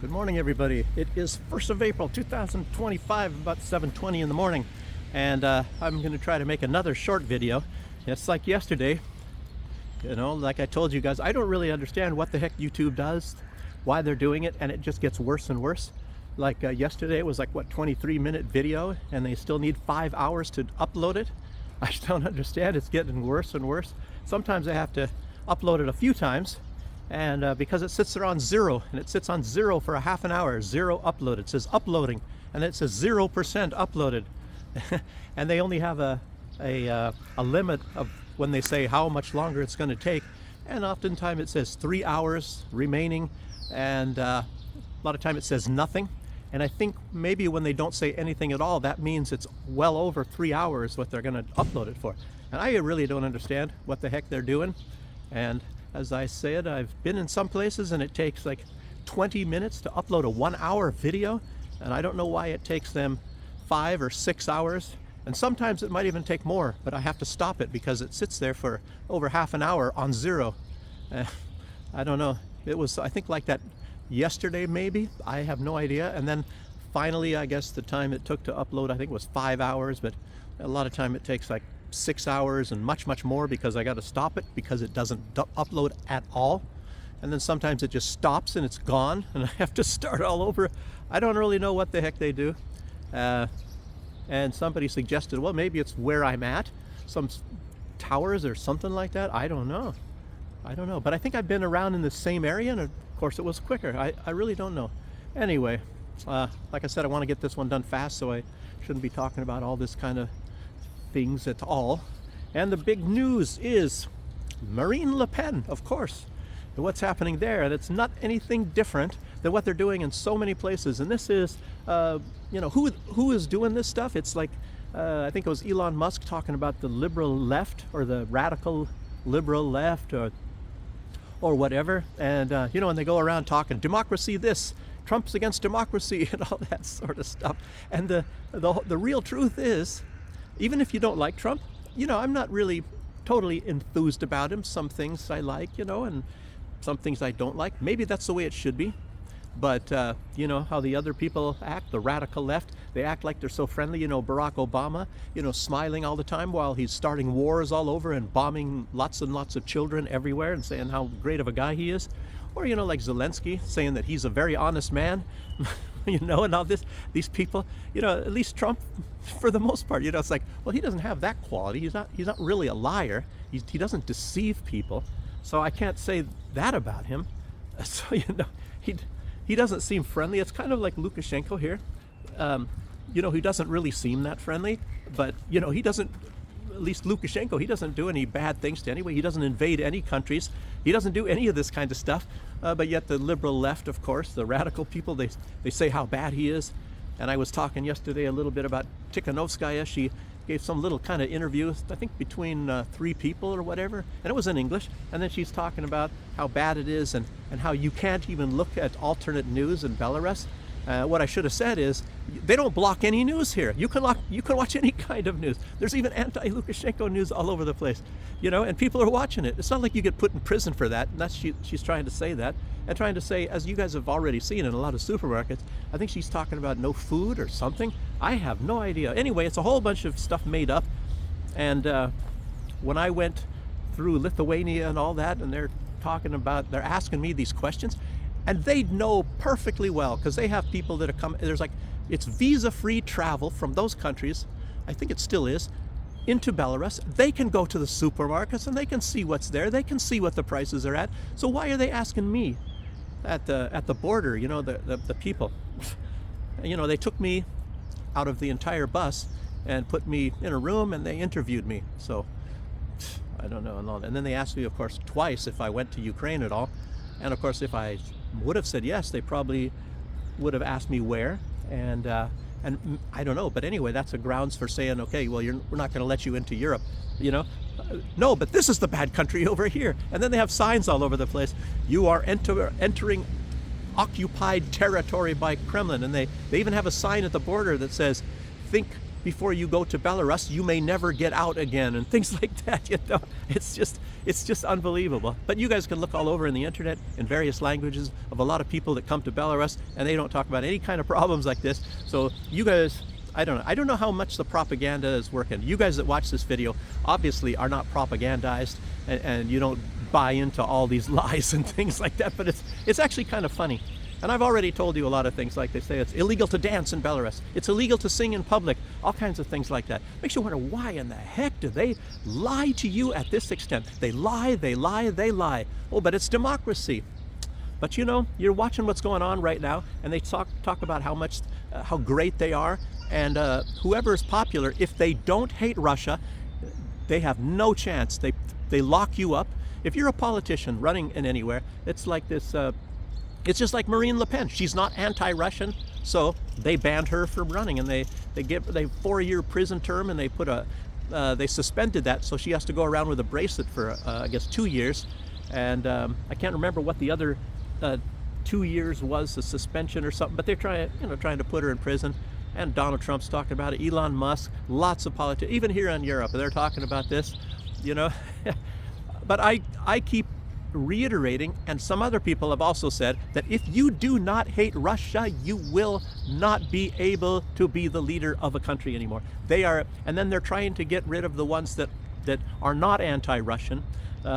Good morning, everybody. It is 1st of April, 2025, about 7:20 in the morning, and I'm going to try to make another short video. It's like yesterday, like I told you guys, I don't really understand what the heck YouTube does, why they're doing it, and it just gets worse and worse. Like yesterday, it was like, 23-minute video, and they still need 5 hours to upload it. I just don't understand. It's getting worse and worse. Sometimes I have to upload it a few times, and because it sits there on zero, and it sits on zero for a half an hour, zero uploaded. It says uploading, and it says 0% uploaded. And they only have a limit of when they say how much longer it's going to take, and oftentimes it says 3 hours remaining, and a lot of time it says nothing. And I think maybe when they don't say anything at all, that means it's well over 3 hours what they're going to upload it for. And I really don't understand what the heck they're doing. And as I said, I've been in some places and it takes like 20 minutes to upload a 1 hour video, and I don't know why it takes them 5 or 6 hours, and sometimes it might even take more, but I have to stop it because it sits there for over half an hour on zero. I don't know. It was, I think, like that yesterday maybe. I have no idea. And then finally, I guess the time it took to upload, I think, was 5 hours, but a lot of time it takes like 6 hours and much more because I got to stop it because it doesn't upload at all. And then sometimes it just stops and it's gone and I have to start all over. I don't really know what the heck they do. And somebody suggested, well, maybe it's where I'm at, some towers or something like that. I don't know, but I think I've been around in the same area, and of course it was quicker. I really don't know. Anyway, like I said, I want to get this one done fast, so I shouldn't be talking about all this kind of things at all. And the big news is Marine Le Pen, of course, and what's happening there. And it's not anything different than what they're doing in so many places. And this is, who is doing this stuff? It's like, I think it was Elon Musk talking about the liberal left, or the radical liberal left, or whatever. And, and they go around talking democracy this, Trump's against democracy, and all that sort of stuff. And the real truth is, even if you don't like Trump, I'm not really totally enthused about him. Some things I like, and some things I don't like. Maybe that's the way it should be. But, how the other people act, the radical left, they act like they're so friendly. Barack Obama, smiling all the time while he's starting wars all over and bombing lots and lots of children everywhere and saying how great of a guy he is. Or, like Zelensky saying that he's a very honest man, and all these people, at least Trump, for the most part, it's like, well, he doesn't have that quality. He's not really a liar. He doesn't deceive people. So I can't say that about him. So, he doesn't seem friendly. It's kind of like Lukashenko here. He doesn't really seem that friendly, but, he doesn't, at least Lukashenko, he doesn't do any bad things to anyone. He doesn't invade any countries. He doesn't do any of this kind of stuff. But yet the liberal left, of course, the radical people, they say how bad he is. And I was talking yesterday a little bit about Tikhanovskaya. She gave some little kind of interview, I think between 3 people or whatever, and it was in English. And then she's talking about how bad it is and how you can't even look at alternate news in Belarus. What I should have said is, they don't block any news here. You can watch any kind of news. There's even anti-Lukashenko news all over the place, and people are watching it. It's not like you get put in prison for that. And she's trying to say that, and trying to say, as you guys have already seen in a lot of supermarkets, I think she's talking about no food or something. I have no idea. Anyway, it's a whole bunch of stuff made up. And when I went through Lithuania and all that, and they're asking me these questions, and they know perfectly well, because they have people that have come, it's visa-free travel from those countries, I think it still is, into Belarus. They can go to the supermarkets and they can see what's there. They can see what the prices are at. So why are they asking me at the border, the people? They took me out of the entire bus and put me in a room and they interviewed me. So I don't know. And then they asked me, of course, twice if I went to Ukraine at all. And of course, if I would have said yes, they probably would have asked me where. And I don't know. But anyway, that's a grounds for saying, okay, well, we're not going to let you into Europe. No, but this is the bad country over here. And then they have signs all over the place. You are entering occupied territory by Kremlin. And they even have a sign at the border that says, think before you go to Belarus, you may never get out again, and things like that. It's just, It's just unbelievable. But you guys can look all over in the internet in various languages of a lot of people that come to Belarus, and they don't talk about any kind of problems like this. So you guys, I don't know how much the propaganda is working. You guys that watch this video obviously are not propagandized, and you don't buy into all these lies and things like that, but it's actually kind of funny. And I've already told you a lot of things, like they say it's illegal to dance in Belarus, it's illegal to sing in public, all kinds of things like that. Makes you wonder, why in the heck do they lie to you at this extent? They lie, they lie, they lie. Oh, but it's democracy. But you know, you're watching what's going on right now, and they talk about how great they are, and whoever is popular, if they don't hate Russia, they have no chance. They lock you up. If you're a politician running in anywhere, it's like this. It's just like Marine Le Pen. She's not anti-Russian, so they banned her from running, and they 4-year prison term, and they suspended that, so she has to go around with a bracelet for I guess 2 years, and I can't remember what the other 2 years was, the suspension or something. But they're trying to put her in prison. And Donald Trump's talking about it. Elon Musk, lots of politicians, even here in Europe, they're talking about this. You know, but I keep reiterating, and some other people have also said, that if you do not hate Russia, you will not be able to be the leader of a country anymore. They are, and then they're trying to get rid of the ones that are not anti-Russian.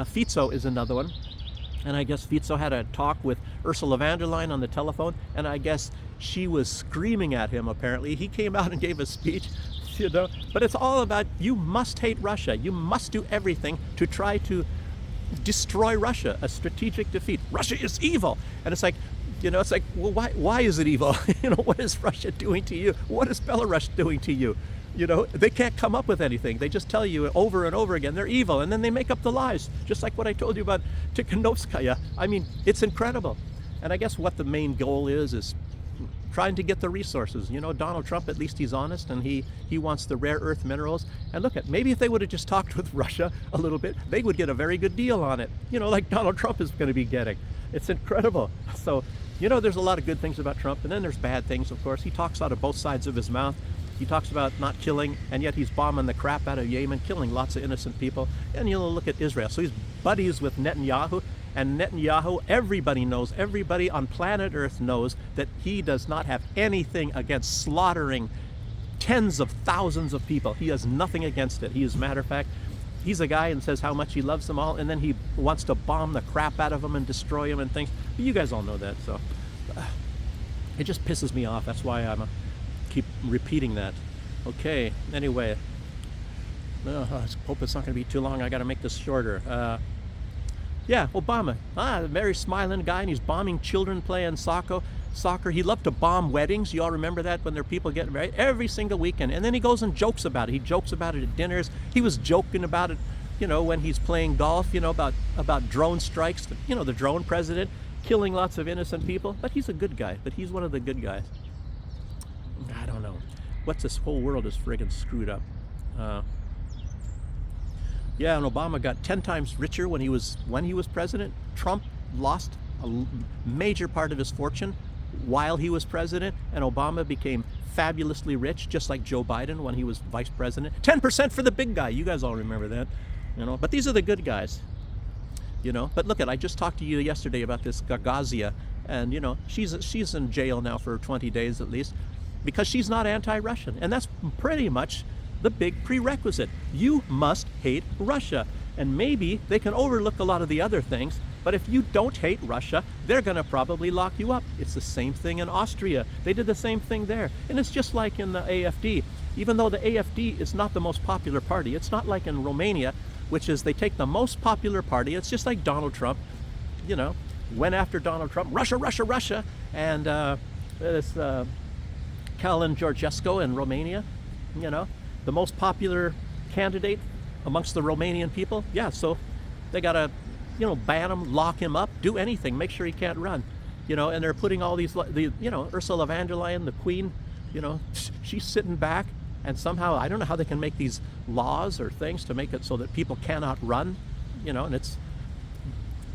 Fico is another one, and I guess Fico had a talk with Ursula von der Leyen on the telephone, and I guess she was screaming at him. Apparently, he came out and gave a speech. You know, but it's all about, you must hate Russia. You must do everything to try to destroy Russia, a strategic defeat. Russia is evil. And it's like, you know, it's like, well, why is it evil? You know, what is Russia doing to you? What is Belarus doing to you? You know, they can't come up with anything. They just tell you over and over again they're evil, and then they make up the lies, just like what I told you about Tikhanovskaya. I mean, it's incredible. And I guess what the main goal is trying to get the resources. You know, Donald Trump, at least he's honest, and he wants the rare earth minerals. And look at, maybe if they would have just talked with Russia a little bit, they would get a very good deal on it. You know, like Donald Trump is going to be getting. It's incredible. So, you know, there's a lot of good things about Trump, and then there's bad things, of course. He talks out of both sides of his mouth. He talks about not killing, and yet he's bombing the crap out of Yemen, killing lots of innocent people. And you know, look at Israel. So he's buddies with Netanyahu. And Netanyahu, everybody knows, everybody on planet Earth knows that he does not have anything against slaughtering tens of thousands of people. He has nothing against it. He, as a matter of fact, he's a guy and says how much he loves them all, and then he wants to bomb the crap out of them and destroy them and things. But you guys all know that, so it just pisses me off. That's why I'm keep repeating that. Okay, anyway, I hope it's not going to be too long. I got to make this shorter. Yeah, Obama, a very smiling guy, and he's bombing children playing soccer. He loved to bomb weddings. You all remember that, when there are people getting married every single weekend. And then he goes and jokes about it. He jokes about it at dinners. He was joking about it, you know, when he's playing golf, you know, about drone strikes, you know, the drone president, killing lots of innocent people. But he's a good guy. But he's one of the good guys. I don't know. This whole world is friggin' screwed up. Yeah, and Obama got 10 times richer when he was president. Trump lost a major part of his fortune while he was president, and Obama became fabulously rich, just like Joe Biden when he was vice president. 10% for the big guy. You guys all remember that, you know. But these are the good guys, you know. But look I just talked to you yesterday about this Gagazia, and you know, she's in jail now for 20 days at least, because she's not anti-Russian, and that's pretty much the big prerequisite. You must hate Russia. And maybe they can overlook a lot of the other things, but if you don't hate Russia, they're going to probably lock you up. It's the same thing in Austria. They did the same thing there. And it's just like in the AfD. Even though the AfD is not the most popular party, it's not like in Romania, which is they take the most popular party. It's just like Donald Trump, you know, went after Donald Trump, Russia, Russia, Russia, and this Calin Georgescu in Romania, you know, the most popular candidate amongst the Romanian people. Yeah, so they gotta, you know, ban him, lock him up, do anything, make sure he can't run, you know. And they're putting all these, you know, Ursula von der Leyen, the queen, you know, she's sitting back, and somehow I don't know how they can make these laws or things to make it so that people cannot run, you know. And it's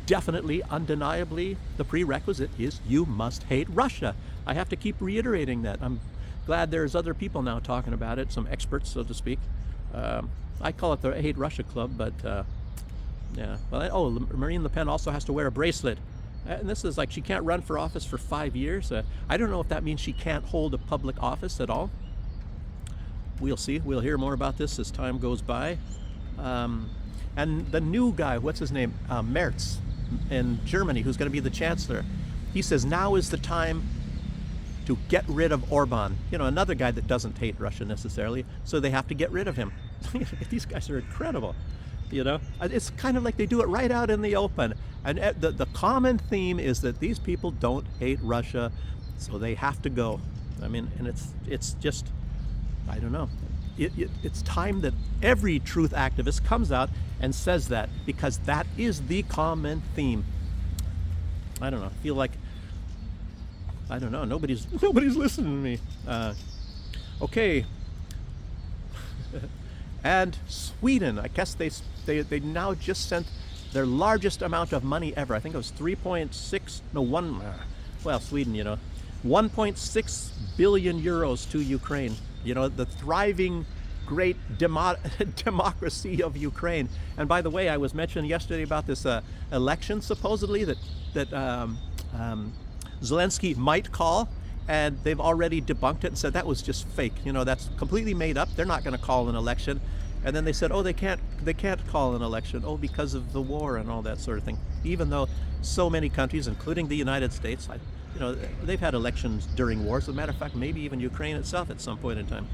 definitely, undeniably, the prerequisite is you must hate Russia. I have to keep reiterating that. I'm glad there's other people now talking about it, some experts, so to speak. I call it the Hate Russia Club, but Yeah. Well, oh, Marine Le Pen also has to wear a bracelet. And this is like she can't run for office for 5 years. I don't know if that means she can't hold a public office at all. We'll see. We'll hear more about this as time goes by. And the new guy, what's his name? Merz in Germany, who's going to be the chancellor. He says now is the time to get rid of Orban. You know, another guy that doesn't hate Russia necessarily, so they have to get rid of him. These guys are incredible. You know, it's kind of like they do it right out in the open. And the common theme is that these people don't hate Russia, so they have to go. I mean, and it's just, I don't know. It's time that every truth activist comes out and says that, because that is the common theme. I don't know. I feel like, I don't know. Nobody's listening to me. Okay. And Sweden, I guess they now just sent their largest amount of money ever. I think it was 3.6, no, well, Sweden, you know, 1.6 billion euros to Ukraine. You know, the thriving, great democracy of Ukraine. And by the way, I was mentioning yesterday about this election, supposedly, that Zelensky might call, and they've already debunked it and said that was just fake. You know, that's completely made up. They're not going to call an election. And then they said, oh, they can't call an election, oh, because of the war and all that sort of thing. Even though so many countries, including the United States, you know, they've had elections during wars. As a matter of fact, maybe even Ukraine itself at some point in time.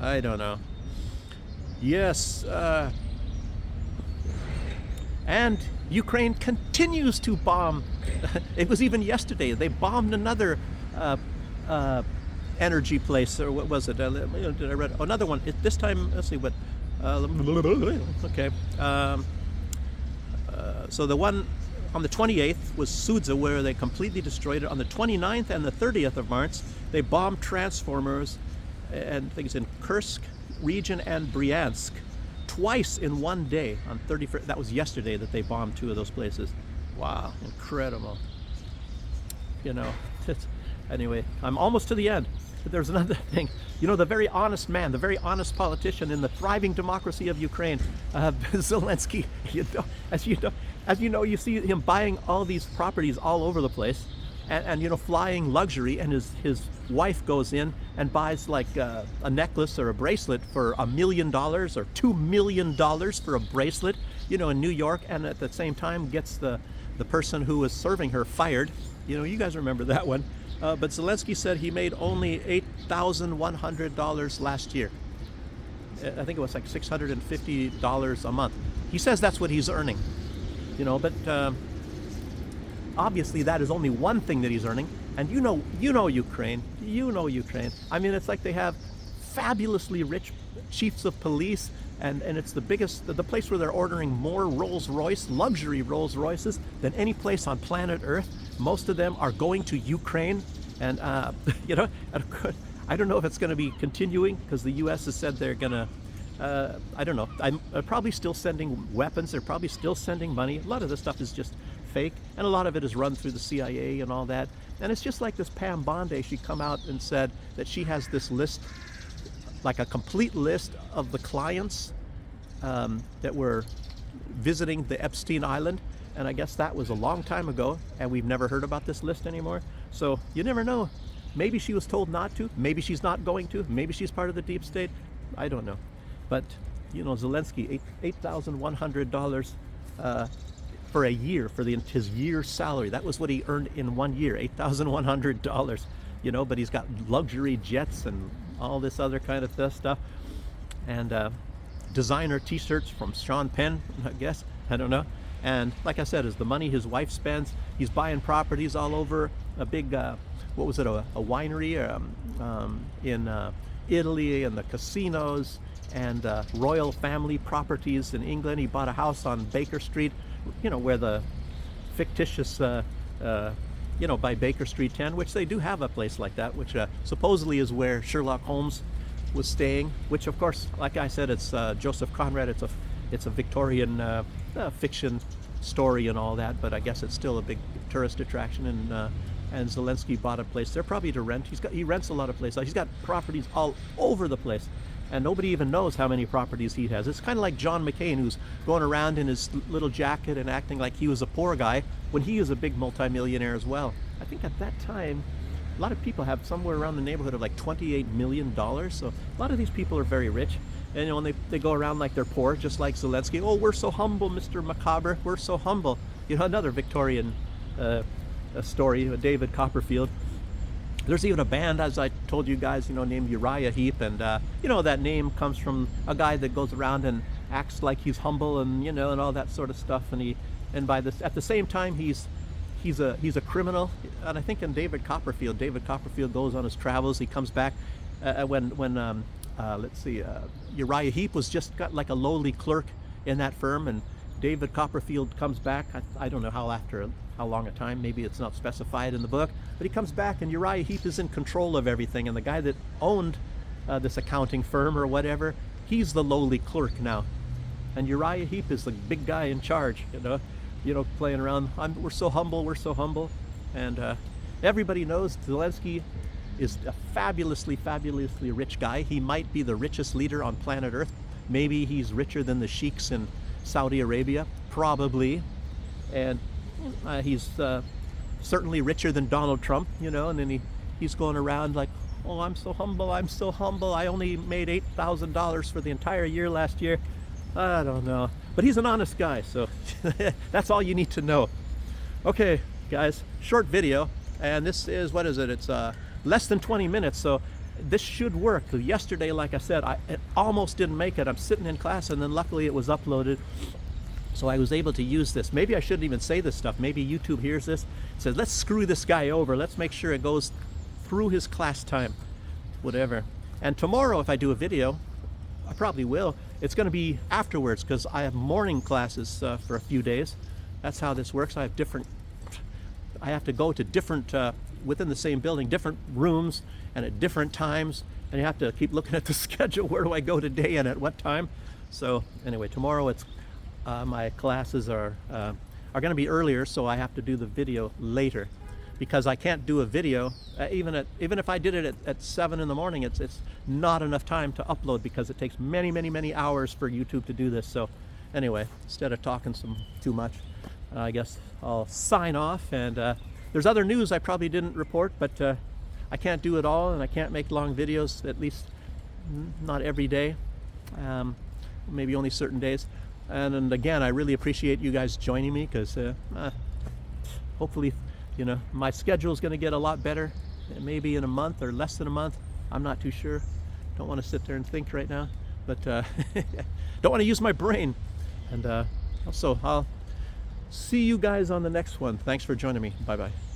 I don't know. Yes. And Ukraine continues to bomb. It was even yesterday. They bombed another energy place, or what was it? Did I read another one? This time, let's see what. Okay. So the one on the 28th was Sudza, where they completely destroyed it. On the 29th and the 30th of March, they bombed transformers and things in Kursk region and Bryansk twice in one day. On 31st, that was yesterday that they bombed two of those places. Wow, incredible. You know, anyway, I'm almost to the end. But there's another thing. You know, the very honest man, the very honest politician in the thriving democracy of Ukraine, Zelensky, as you know, you see him buying all these properties all over the place, and you know, flying luxury, and his wife goes in and buys like a necklace or a bracelet for $1 million or $2 million for a bracelet, you know, in New York, and at the same time gets the person who was serving her fired. You know, you guys remember that one. But Zelensky said he made only $8,100 last year. I think it was like $650 a month. He says that's what he's earning. You know, but obviously that is only one thing that he's earning. And you know Ukraine. You know Ukraine. I mean, it's like they have fabulously rich chiefs of police, and it's the place where they're ordering more Rolls-Royce, luxury Rolls-Royces than any place on planet Earth. Most of them are going to Ukraine, and you know, I don't know if it's going to be continuing, because the U.S. has said they're going to. I don't know. I'm probably still sending weapons. They're probably still sending money. A lot of this stuff is just fake, and a lot of it is run through the CIA and all that. And it's just like this Pam Bondi. She come out and said that she has this list, like a complete list of the clients that were visiting the Epstein Island. And I guess that was a long time ago, and we've never heard about this list anymore. So you never know. Maybe she was told not to. Maybe she's not going to. Maybe she's part of the deep state. I don't know. But, you know, Zelensky, $8,100 for a year, for his year's salary. That was what he earned in 1 year, $8,100. You know, but he's got luxury jets and all this other kind of stuff. And designer t-shirts from Sean Penn, I guess. I don't know. And like I said, is the money his wife spends. He's buying properties all over. A big, what was it, a winery in Italy, and the casinos, and royal family properties in England. He bought a house on Baker Street, you know, where the fictitious, you know, by Baker Street 10, which they do have a place like that, which supposedly is where Sherlock Holmes was staying, which of course, like I said, it's Joseph Conrad. It's a Victorian fiction story and all that, but I guess it's still a big tourist attraction. And Zelensky bought a place there, probably to rent. He rents a lot of places. He's got properties all over the place, and nobody even knows how many properties he has. It's kind of like John McCain, who's going around in his little jacket and acting like he was a poor guy when he is a big multimillionaire as well. I think at that time, a lot of people have somewhere around the neighborhood of like $28 million. So a lot of these people are very rich. And you know, when they go around like they're poor, just like Zelensky. Oh, we're so humble, Mr. Macabre. We're so humble. You know, another Victorian story, David Copperfield. There's even a band, as I told you guys, you know, named Uriah Heep, and you know, that name comes from a guy that goes around and acts like he's humble, and you know, and all that sort of stuff. And by this, at the same time, he's a criminal. And I think in David Copperfield goes on his travels. He comes back when let's see, Uriah Heep was just got like a lowly clerk in that firm, and David Copperfield comes back. I don't know how long a time, maybe it's not specified in the book, but he comes back and Uriah Heep is in control of everything, and the guy that owned this accounting firm or whatever, he's the lowly clerk now, and Uriah Heep is the big guy in charge, you know, playing around. We're so humble, and everybody knows Zelensky is a fabulously rich guy. He might be the richest leader on planet Earth. Maybe he's richer than the sheiks in Saudi Arabia, probably, and he's certainly richer than Donald Trump, you know. And then he's going around like, oh, I'm so humble, I only made $8,000 for the entire year last year. I don't know, but he's an honest guy, so that's all you need to know. Okay, guys, short video, and this is, what is it? It's less than 20 minutes, so this should work. Yesterday, like I said, it almost didn't make it. I'm sitting in class, and then luckily it was uploaded, so I was able to use this. Maybe I shouldn't even say this stuff. Maybe YouTube hears this, says, let's screw this guy over. Let's make sure it goes through his class time, whatever. And tomorrow, if I do a video, I probably will, it's going to be afterwards, because I have morning classes for a few days. That's how this works. I have to go to different, within the same building, different rooms and at different times, and you have to keep looking at the schedule. Where do I go today and at what time? So anyway, tomorrow it's my classes are going to be earlier, so I have to do the video later, because I can't do a video even if I did it at 7 in the morning. It's not enough time to upload, because it takes many hours for YouTube to do this. So anyway, instead of talking too much, I guess I'll sign off. And there's other news I probably didn't report, but I can't do it all, and I can't make long videos, at least not every day, maybe only certain days. And again, I really appreciate you guys joining me, because hopefully, you know, my schedule is going to get a lot better, maybe in a month or less than a month. I'm not too sure. Don't want to sit there and think right now, but don't want to use my brain. And also, I'll see you guys on the next one. Thanks for joining me. Bye-bye.